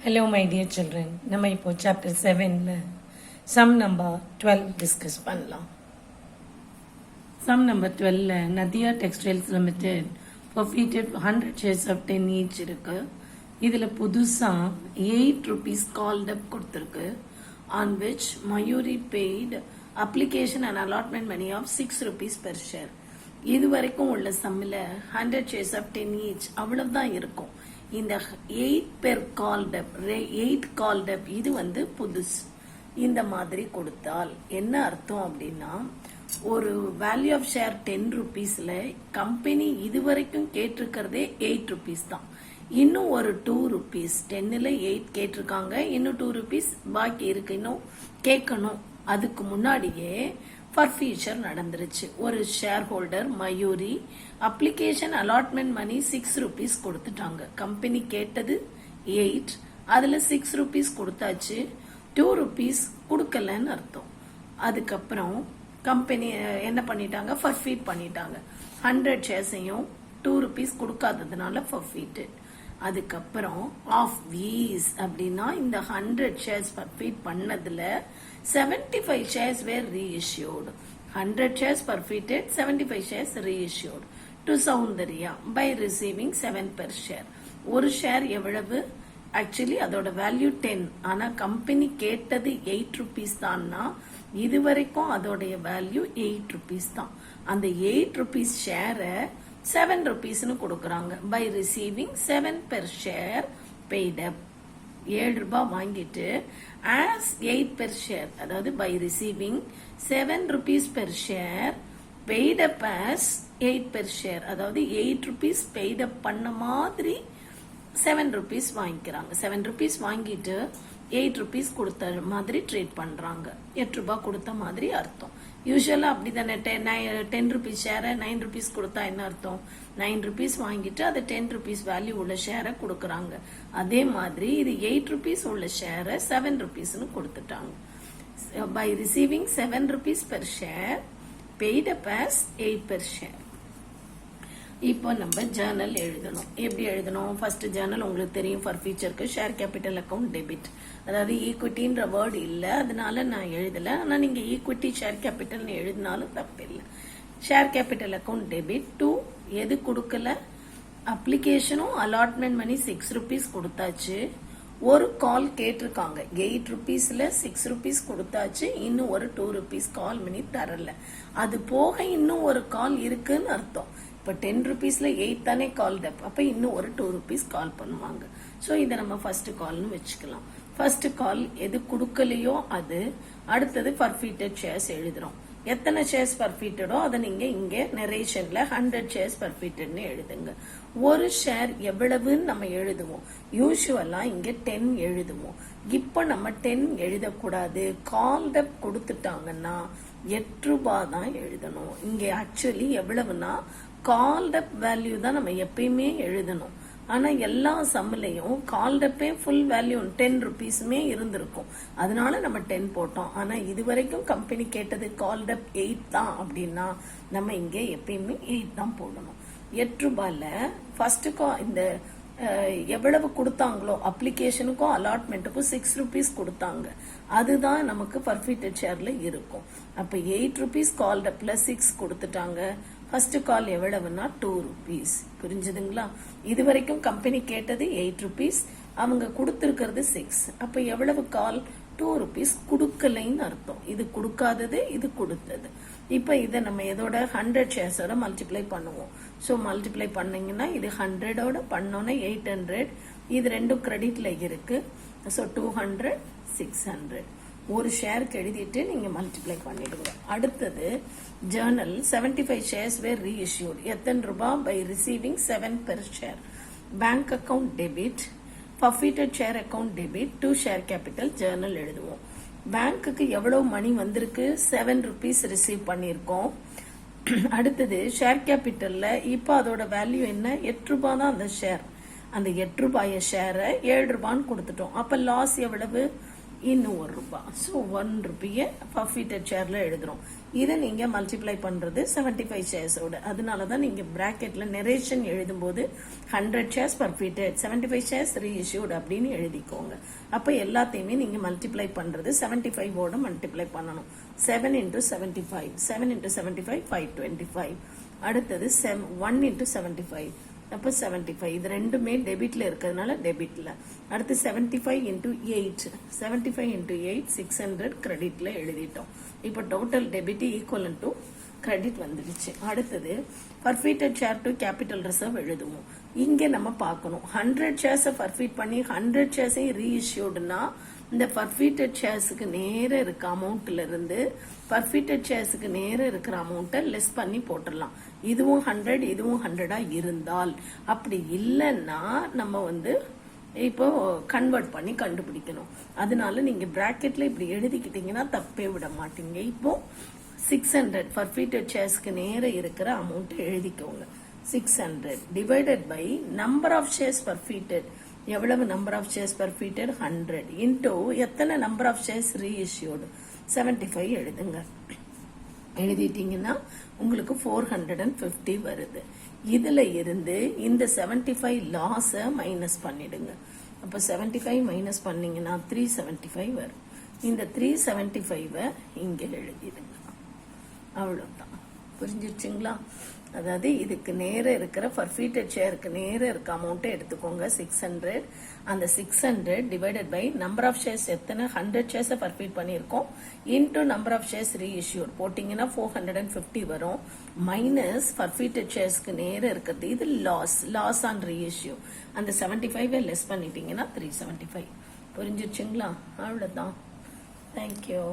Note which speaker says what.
Speaker 1: Hello my dear children. நம்ம இப்போ chapter 7ல sum number 12 discuss பண்ணலாம். Sum number 12ல Nadia Textiles Limited forfeited 100 shares of 10 each இருக்கு. இதுல புதுசா 8 rupees called up கொடுத்திருக்கு. On which Mayuri paid application and allotment money of 6 rupees per share. இது வரைக்கும் உள்ள சம்மில் 100 shares of 10 each அவ்வளவுதான் இருக்கும். இந்த 8 பேர் கால்டப் 8 கால்டப் இது வந்து புதுசு. இந்த மாதிரி கொடுத்தால் என்ன அர்த்தம் அப்படின்னா, ஒரு வேல்யூ ஆஃப் ஷேர் 10 rupeesல கம்பெனி இதுவரைக்கும் கேட்டிருக்கிறதே 8 rupees தான். இன்னும் ஒரு 2 rupees 10ல 8 கேட்டிருக்காங்க, இன்னும் 2 rupees பாக்கி இருக்கு, இன்னும் கேட்கணும். அதுக்கு முன்னாடியே forfeiture நடந்துருச்சு. ஒரு share holder Mayuri application allotment money 6 rupees கொடுத்துட்டாங்க. கம்பெனி கேட்டது 8, அதுல 6 rupees கொடுத்தாச்சு, 2 rupees கொடுக்கலன்னு அர்த்தம். அதுக்கப்புறம் கம்பெனி என்ன பண்ணிட்டாங்க, forfeit பண்ணிட்டாங்க. 100 sharesையும் 2 rupees கொடுக்காததுனால forfeited. அதுக்கப்புறம் ஆஃப் these அப்படின்னா இந்த 100 shares forfeit பண்ணதுல 75 shares were reissued. 100 shares forfeited, 75 shares reissued to Soundarya by receiving 7 per share. ஒரு ஷேர் எவ்வளவு? ஆக்சுவலி அதோட வேல்யூ 10, ஆனா கம்பெனி கேட்டது 8 rupees தான்னா இதுவரைக்கும் அதோடைய வேல்யூ 8 rupees தான். அந்த 8 rupees ஷேரை 7 rupeesனு கொடுக்கறாங்க. by receiving 7 per share paid up. 7 ரூபாய் வாங்கிட்டு as 8 per share, அதாவது by receiving 7 rupees per share paid up as 8 per share, அதாவது 8 rupees paid up பண்ண மாதிரி 7 rupees வாங்கிக்கிறாங்க. 7 rupees வாங்கிட்டு 8 rupees கொடுத்த மாதிரி ட்ரீட் பண்றாங்க. 8 ரூபாய் கொடுத்த மாதிரி அர்த்தம். யூஸ்வலா அப்படிதானே 10 rupees ஷேரை 9 rupees கொடுத்தா என்ன அர்த்தம்? 9 rupees வாங்கிட்டு அது 10 rupees வேல்யூ உள்ள ஷேரை கொடுக்கறாங்க. அதே மாதிரி இது 8 rupees உள்ள ஷேரை 7 rupeesனு கொடுத்துட்டாங்க. by receiving 7 rupees per share paid up as 8 per share. இப்போ நம்ம ஜேர்னல் எழுதணும். எப்படி எழுதணும்? ஃபர்ஸ்ட் ஜேர்னல் உங்களுக்கு தெரியும், forfeitureக்கு ஷேர் கேபிட்டல் அக்கவுண்ட் டெபிட், அதாவது ஈக்விட்டின்ற வேர்டு இல்ல, அதனால நான் எழுதல. ஆனா நீங்க ஈக்விட்டி ஷேர் கேபிட்டல்னு எழுதினாலும் தப்பு இல்லை. Share capital account debit to எது கொடுக்கல? அப்ளிகேஷனும் அலாட்மெண்ட் மணி 6 rupees கொடுத்தாச்சு. ஒரு கால் கேட்டிருக்காங்க 8 rupeesல 6 rupees கொடுத்தாச்சு, இன்னும் ஒரு 2 rupees கால் மணி தரல. அது போக இன்னும் ஒரு கால் இருக்குன்னு அர்த்தம். இப்ப 10 rupeesல 8 தானே கால் டப், அப்ப இன்னும் ஒரு 2 rupees கால் பண்ணுவாங்க. சோ இதை நம்ம ஃபர்ஸ்ட் கால்னு வச்சுக்கலாம். ஃபர்ஸ்ட் கால் எது கொடுக்கலையோ அது. அடுத்தது forfeited shares எழுதுறோம். எத்தனை ஷேர்ஸ் forfeitedோ அதை நீங்க இங்க நரேஷன்ல 100 shares forfeitedனு எழுதுங்க. ஒரு ஷேர் எவ்வளவுன்னு நம்ம எழுதுவோம். யூசுவலா இங்க 10 எழுதுவோம். இப்ப நம்ம 10 எழுதக்கூடாது. கால் டப் கொடுத்துட்டாங்கன்னா 8 ரூபாய் தான் எழுதணும். இங்க ஆக்சுவலி எவ்வளவுனா கால்ட் அப் வேல்யூ தான் நம்ம எப்பயுமே எழுதணும். ஆனா எல்லா சம்மிலையும் கால்ட் அப்பே ஃபுல் வேல்யூ 10 rupeesமே இருந்திருக்கும், அதனால நம்ம 10 போட்டோம். ஆனா இதுவரைக்கும் கம்பெனி கேட்டது கால்ட் அப் 8 தான் அப்படின்னா நம்ம இங்க எப்பயுமே 8 தான் போடணும். 8 ரூபாயில ஃபர்ஸ்ட் இந்த எவ்வளவு கொடுத்தாங்களோ அப்ளிகேஷனுக்கும் அலாட்மெண்ட்டுக்கும் 6 rupees கொடுத்தாங்க, அதுதான் நமக்கு forfeited ஷேர்ல இருக்கும். அப்ப 8 rupees கால்ட் அப்ல 6 கொடுத்துட்டாங்க. ஃபர்ஸ்ட் கால் எவ்வளவுனா 2 rupees. புரிஞ்சுதுங்களா? இது வரைக்கும் கம்பெனி கேட்டது 8 rupees, அவங்க கொடுத்திருக்கிறது 6. அப்ப எவ்வளவு கால்? 2 rupees கொடுக்கலைன்னு அர்த்தம். இது கொடுக்காதது, இது கொடுத்தது. இப்ப இதை நம்ம இதோட 100 sharesோட மல்டிப்ளை பண்ணுவோம். சோ மல்டிப்ளை பண்ணீங்கன்னா இது 100ஓட பண்ணோன்னா 800, இது ரெண்டும் கிரெடிட்ல இருக்கு. சோ 200 600 ஒரு ஷேருக்கு எழுதிட்டு நீங்க மல்டிப்ளை பண்ணிடுங்க. அடுத்தது ஜேர்னல் 75 shares were reissued. எத்தனை ரூபாய்? by receiving 7 per share. Bank account debit, forfeited share account debit to share capital Journal எழுதுவோம். பேங்க்குக்கு எவ்வளவு மணி வந்திருக்கு? 7 rupees ரிசீவ் பண்ணிருக்கோம். அடுத்தது ஷேர் கேபிட்டல்ல இப்ப அதோட வேல்யூ என்ன? 8 ரூபாய் தான் அந்த ஷேர். அந்த 8 ரூபாய ஷேரை 7 ரூபான்னு கொடுத்துட்டோம். அப்ப லாஸ் எவ்வளவு? இன்னும் ₹1. ஸோ ₹1 பர்ஃபீட்டட் ஷேர்ல எழுதுறோம். இதை நீங்க மல்டிப்ளை பண்றது 75 ஷேர்ஸோட. அதனால தான் நீங்க பிராக்கெட்ல நெரேஷன் எழுதும்போது 100 ஷேர்ஸ் பர்ஃபீட்டட், 75 ஷேர்ஸ் ரீஇஷ்யூட் அப்படின்னு எழுதிக்கோங்க. அப்ப எல்லாத்தையுமே நீங்க மல்டிப்ளை பண்றது 75ஓட மல்டிப்ளை பண்ணணும். 7 into 75, 7 into 75 525. அடுத்தது 1 into 75, அப்போ 75. இது ரெண்டுமே டெபிட்ல இருக்கிறதுனால டெபிட்ல. அடுத்து 75 into 8, 75 into 8 600 கிரெடிட்ல எழுதிட்டோம். இப்போ total debit equivalent to credit வந்துடுச்சு. அடுத்தது பர்ஃபீட்டட் ஷேர் டு கேபிட்டல் ரிசர்வ் எழுதுவோம். இங்க நம்ம பார்க்கணும் 100 ஷேர்ஸை பர்ஃபீட் பண்ணி 100 ஷேர்ஸையும் ரீஇஷ்யூடுனா இந்த பர்ஃபீட்டட் ஷேர்ஸுக்கு நேர இருக்க அமௌண்ட்ல இருந்து பர்ஃபீட்டட் ஷேர்ஸுக்கு நேர இருக்கிற அமௌண்ட்டை லெஸ் பண்ணி போட்டுடலாம். இதுவும் 100 இதுவும் 100 இருந்தால், அப்படி இல்லைன்னா நம்ம இப்போ கன்வெர்ட் பண்ணி கண்டுபிடிக்கணும். அதனால நீங்க பிராக்கெட்ல இப்படி எழுதிக்கிட்டீங்கன்னா தப்பே விட மாட்டீங்க. இப்போ 600 பர்ஃபீட்டட் ஷேர்ஸ்க்கு நேர இருக்கிற அமௌண்ட் எழுதிக்கோங்க. 600 divided by number of shares forfeited. எவ்வளவு number of shares forfeited 100 into எத்தனை நம்பர் ஆஃப் ஷேர்ஸ் ரீஇஷ்யூடு 75 எழுதுங்க. எழுதிட்டீங்கன்னா உங்களுக்கு 450 வருது. இதுல இருந்து இந்த 75 லாஸ மைனஸ் பண்ணிடுங்க. அப்ப 75 மைனஸ் பண்ணீங்கன்னா 375 வரும். இந்த 375 இங்க எழுதிடுங்க. அவ்வளவுதான். புரிஞ்சிருச்சுங்களா? அதாவது இதுக்கு நேர இருக்கிற பர்ஃபீட்டட் ஷேருக்கு நேர இருக்க அமௌண்ட்டை எடுத்துக்கோங்க 600. அந்த 600 divided by number of shares எத்தனை 100 ஷேர்ஸை பர்ஃபீட் பண்ணியிருக்கோம் into number of shares reissued போட்டிங்கன்னா 450 வரும். மைனஸ் பர்ஃபீட்டட் ஷேர்ஸ்க்கு நேர இருக்கிறது இது லாஸ் ஆன் ரீஇஷ்யூ. அந்த 75 லெஸ் பண்ணிட்டீங்கன்னா 375. புரிஞ்சிருச்சுங்களா? அவ்வளவுதான். தேங்க்யூ.